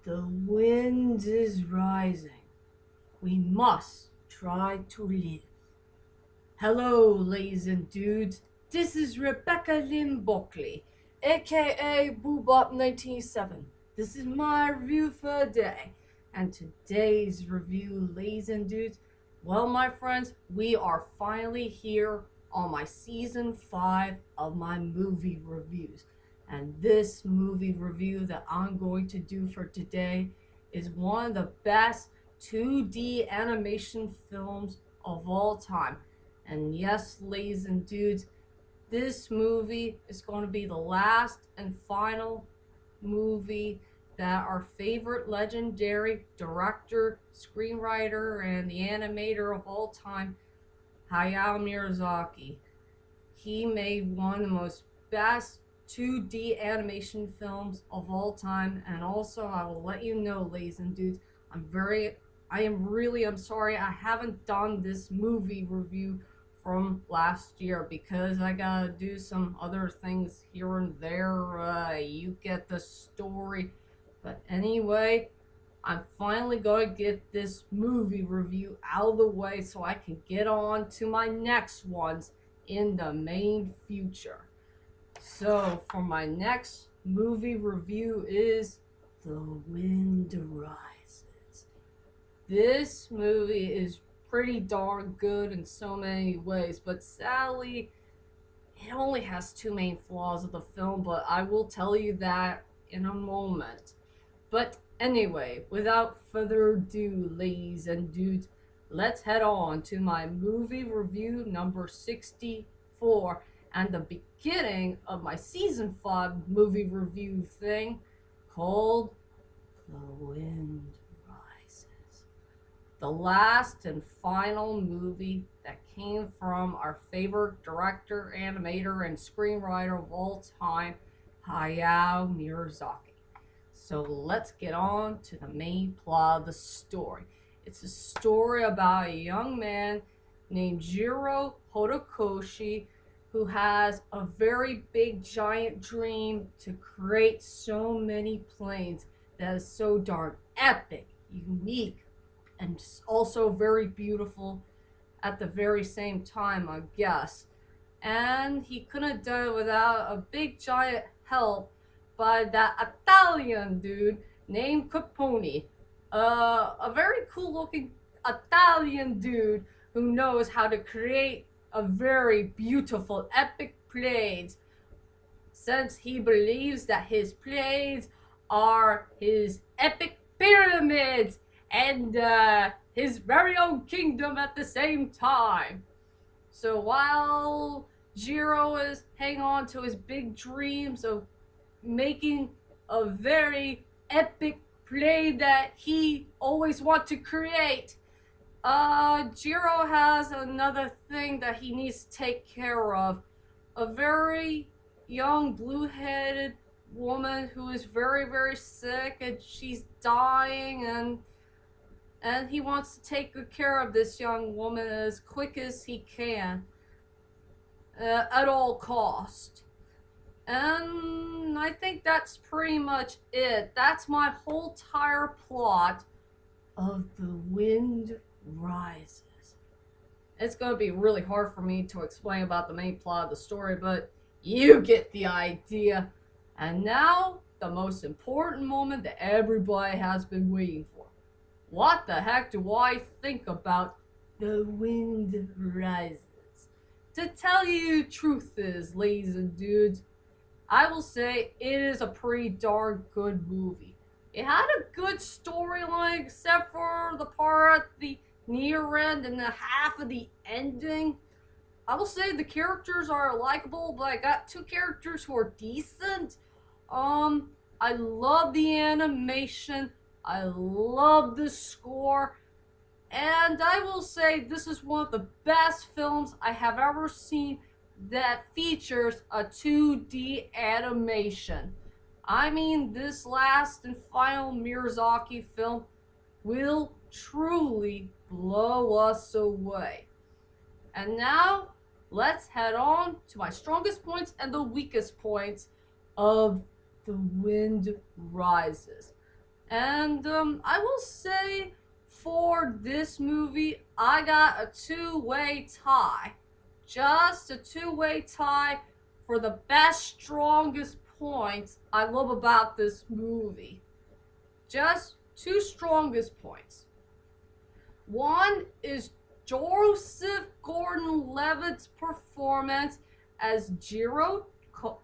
The wind is rising. We must try to live. Hello, ladies and dudes. This is Rebecca Lynn Buckley, aka Boobop197. This is my review for the day. And today's review, ladies and dudes, well, my friends, we are finally here on my season 5 of my movie reviews. And this movie review that I'm going to do for today is one of the best 2D animation films of all time. And yes, ladies and dudes, this movie is going to be the last and final movie that our favorite legendary director, screenwriter, and the animator of all time, Hayao Miyazaki. He made one of the most best 2D animation films of all time, and also I will let you know, ladies and dudes, I'm sorry I haven't done this movie review from last year because I gotta do some other things here and there. You get the story. But anyway, I'm finally gonna get this movie review out of the way so I can get on to my next ones in the main future. So for my next movie review is The Wind Rises. This movie is pretty darn good in so many ways, but sadly, it only has two main flaws of the film, but I will tell you that in a moment. But anyway, without further ado, ladies and dudes, let's head on to my movie review number 64 and the beginning of my season 5 movie review thing called The Wind Rises. The last and final movie that came from our favorite director, animator, and screenwriter of all time, Hayao Miyazaki. So let's get on to the main plot of the story. It's a story about a young man named Jiro Horikoshi who has a very big giant dream to create so many planes that is so darn epic, unique, and also very beautiful at the very same time, I guess. And he couldn't have done it without a big giant help by that Italian dude named Capone. A very cool looking Italian dude who knows how to create a very beautiful epic planes, since he believes that his planes are his epic pyramids and his very own kingdom at the same time. So while Jiro is hanging on to his big dreams of making a very epic play that he always wants to create, Jiro has another thing that he needs to take care of. A very young blue-headed woman who is very, very sick and she's dying, and he wants to take good care of this young woman as quick as he can, at all cost. And I think that's pretty much it. That's my whole entire plot of The Wind Rises. It's going to be really hard for me to explain about the main plot of the story, but you get the idea. And now, the most important moment that everybody has been waiting for. What the heck do I think about The Wind Rises? To tell you the truth is, ladies and dudes, I will say it is a pretty darn good movie. It had a good storyline except for the part at the near end and the half of the ending. I will say the characters are likable, but I got two characters who are decent. I love the animation. I love the score. And I will say this is one of the best films I have ever seen that features a 2D animation. I mean, this last and final Miyazaki film will truly blow us away. And now, let's head on to my strongest points and the weakest points of The Wind Rises. And I will say for this movie, I got a two-way tie. Just a two-way tie for the best, strongest points I love about this movie. Just two strongest points. One is Joseph Gordon-Levitt's performance as Jiro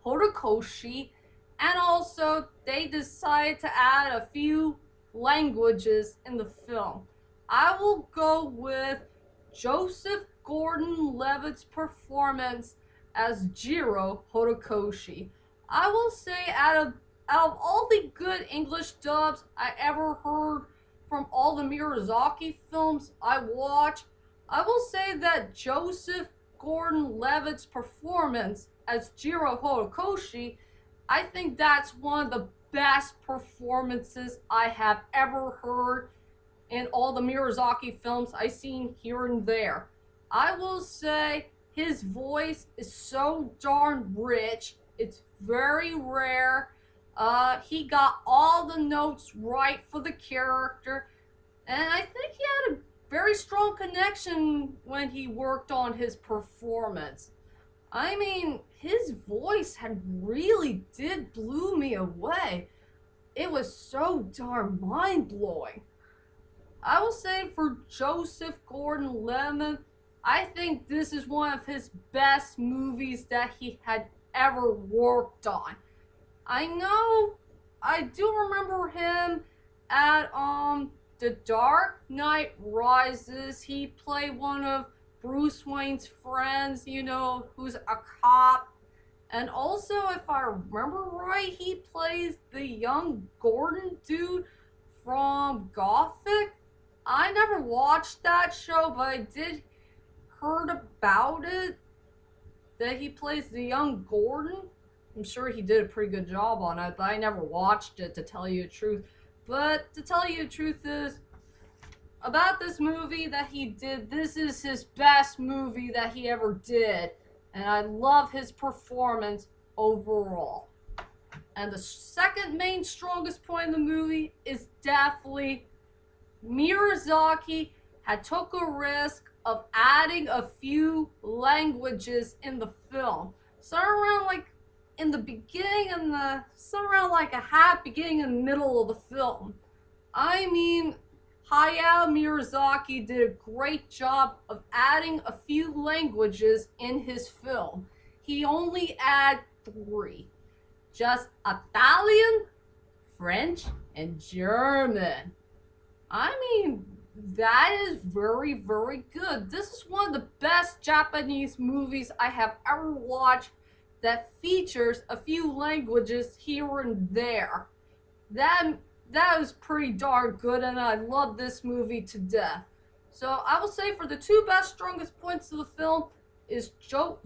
Horikoshi, and also they decided to add a few languages in the film. I will go with Joseph Gordon-Levitt's performance as Jiro Horikoshi. I will say out of all the good English dubs I ever heard from all the Miyazaki films I watch, I will say that Joseph Gordon-Levitt's performance as Jiro Horikoshi, I think that's one of the best performances I have ever heard in all the Miyazaki films I've seen here and there. I will say his voice is so darn rich. It's very rare. He got all the notes right for the character, and I think he had a very strong connection when he worked on his performance. I mean, his voice had really did blew me away. It was so darn mind blowing. I will say for Joseph Gordon-Levitt, I think this is one of his best movies that he had ever worked on. I know I do remember him at The Dark Knight Rises. He played one of Bruce Wayne's friends, who's a cop. And also, if I remember right, he plays the young Gordon dude from Gothic. I never watched that show, but I did heard about it, that he plays the young Gordon. I'm sure he did a pretty good job on it, but I never watched it, to tell you the truth. But to tell you the truth is, about this movie that he did, this is his best movie that he ever did. And I love his performance overall. And the second main strongest point in the movie is definitely Miyazaki had took a risk of adding a few languages in the film. So around like in the beginning and around like a half beginning and middle of the film. I mean, Hayao Miyazaki did a great job of adding a few languages in his film. He only added 3. Just Italian, French, and German. I mean, that is very, very good. This is one of the best Japanese movies I have ever watched that features a few languages here and there. That was pretty darn good, and I love this movie to death. So I will say for the two best, strongest points of the film is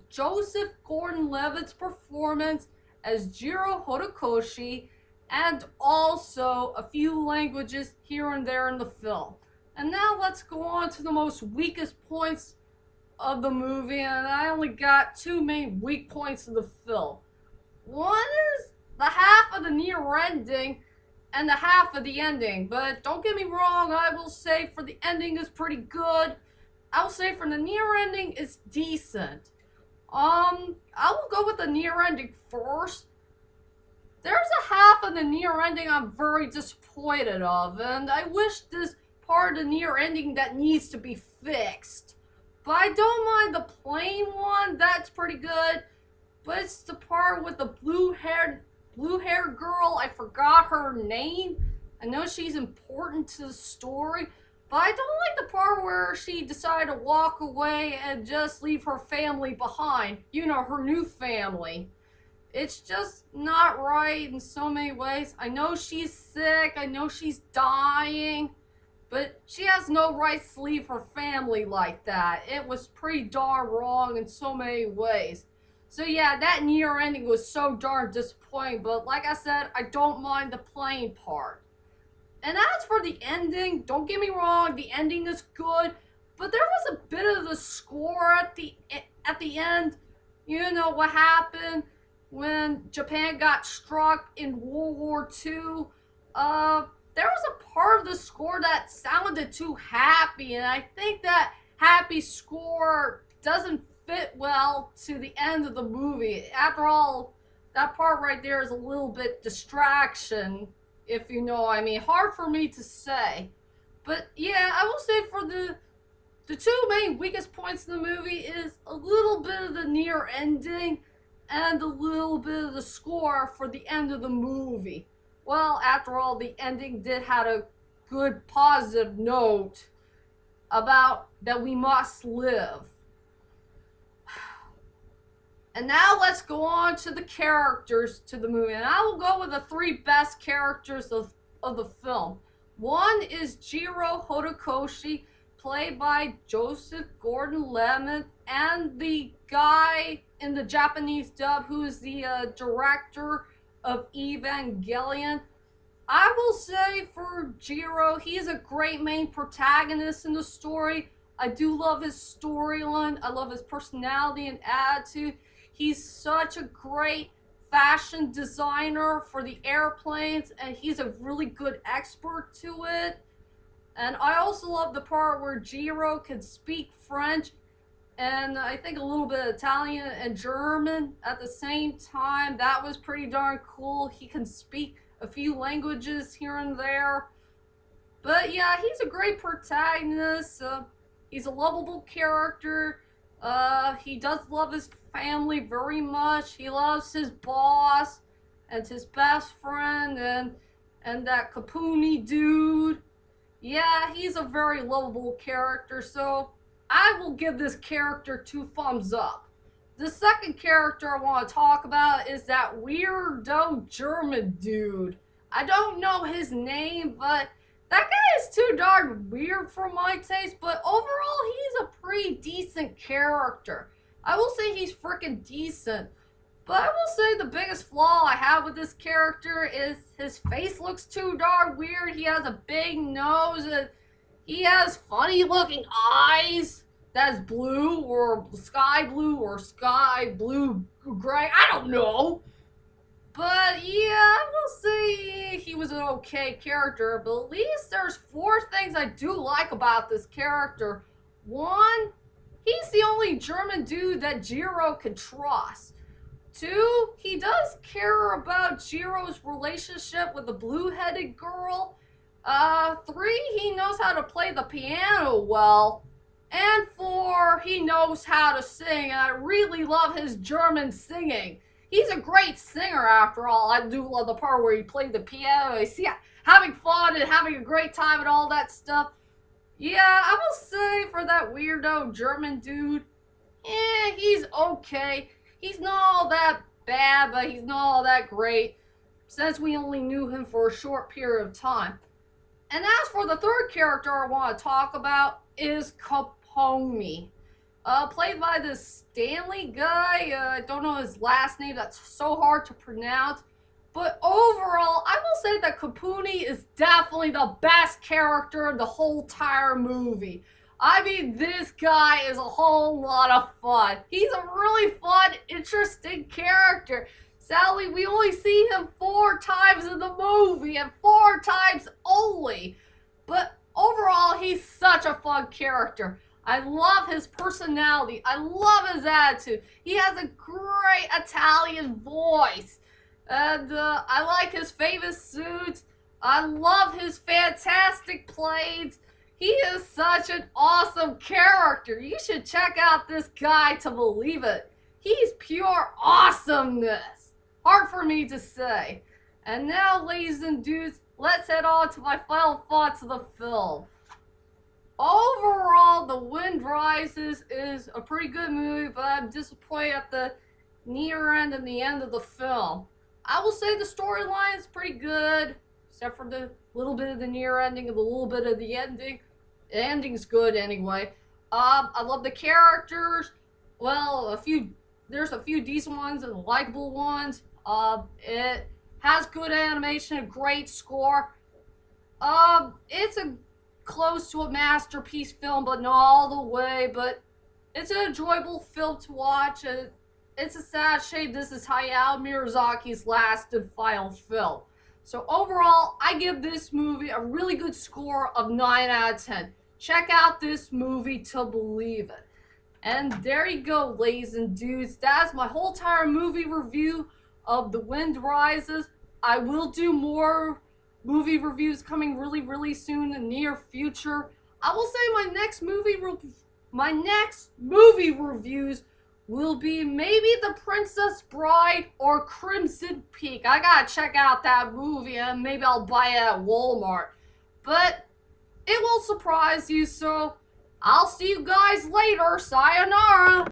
Joseph Gordon-Levitt's performance as Jiro Horikoshi, and also a few languages here and there in the film. And now let's go on to the most weakest points of the movie, and I only got 2 main weak points of the film. One is the half of the near ending and the half of the ending, but don't get me wrong, I will say for the ending is pretty good. I will say for the near ending it's decent. I will go with the near ending first. There's a half of the near ending I'm very disappointed of, and I wish this part of the near ending that needs to be fixed. But I don't mind the plain one, that's pretty good. But it's the part with the blue-haired girl, I forgot her name. I know she's important to the story, but I don't like the part where she decided to walk away and just leave her family behind. Her new family. It's just not right in so many ways. I know she's sick, I know she's dying, but she has no right to leave her family like that. It was pretty darn wrong in so many ways. So yeah, that near ending was so darn disappointing, but like I said, I don't mind the playing part. And as for the ending, don't get me wrong, the ending is good, but there was a bit of the score at the end. You know what happened when Japan got struck in World War II? There there was a part of the score that sounded too happy, and I think that happy score doesn't fit well to the end of the movie. After all, that part right there is a little bit distraction, if you know what I mean. Hard for me to say. But yeah, I will say for the two main weakest points in the movie is a little bit of the near ending and a little bit of the score for the end of the movie. Well, after all, the ending did have a good positive note about that we must live. And now let's go on to the characters to the movie. And I will go with the three best characters of the film. One is Jiro Horikoshi, played by Joseph Gordon-Levitt, and the guy in the Japanese dub who is the director of Evangelion. I will say for Jiro, he's a great main protagonist in the story. I do love his storyline. I love his personality and attitude. He's such a great fashion designer for the airplanes, and he's a really good expert to it. And I also love the part where Jiro can speak French and I think a little bit of Italian and German at the same time. That was pretty darn cool. He can speak a few languages here and there. But yeah, he's a great protagonist. He's a lovable character. He does love his family very much. He loves his boss and his best friend and that Kapuni dude. Yeah, he's a very lovable character, so I will give this character 2 thumbs up. The second character I want to talk about is that weirdo German dude. I don't know his name, but that guy is too darn weird for my taste, but overall he's a pretty decent character. I will say he's freaking decent. But I will say the biggest flaw I have with this character is his face looks too darn weird. He has a big nose and he has funny looking eyes that's blue or sky blue gray. I don't know. But yeah, I will say he was an okay character, but at least there's 4 things I do like about this character. One, he's the only German dude that Jiro can trust. 2, he does care about Jiro's relationship with the blue-headed girl. 3, he knows how to play the piano well. And 4, he knows how to sing. And I really love his German singing. He's a great singer after all. I do love the part where he played the piano. You see, having fun and having a great time and all that stuff. Yeah, I will say for that weirdo German dude, he's okay. He's not all that bad, but he's not all that great, since we only knew him for a short period of time. And as for the third character I want to talk about is Capone. Played by this Stanley guy. I don't know his last name. That's so hard to pronounce. But overall, I will say that Capone is definitely the best character in the whole entire movie. I mean, this guy is a whole lot of fun. He's a really fun, interesting character. Sadly, we only see him 4 times in the movie, and 4 times only. But overall, he's such a fun character. I love his personality. I love his attitude. He has a great Italian voice. And I like his famous suits. I love his fantastic planes. He is such an awesome character. You should check out this guy to believe it. He's pure awesomeness. Hard for me to say. And now, ladies and dudes, let's head on to my final thoughts of the film. Overall, The Wind Rises is a pretty good movie, but I'm disappointed at the near end and the end of the film. I will say the storyline is pretty good, except for the little bit of the near ending and the little bit of the ending. The ending's good anyway. I love the characters. Well, there's a few decent ones and likable ones. It has good animation, a great score. It's close to a masterpiece film, but not all the way. But it's an enjoyable film to watch. It's a sad shame this is Hayao Miyazaki's last and final film. So overall, I give this movie a really good score of 9 out of 10. Check out this movie to believe it. And there you go, ladies and dudes. That's my whole entire movie review of The Wind Rises. I will do more movie reviews coming really soon in the near future. I will say my next movie reviews will be maybe The Princess Bride or Crimson Peak. I gotta check out that movie and maybe I'll buy it at Walmart. But it will surprise you, so I'll see you guys later. Sayonara!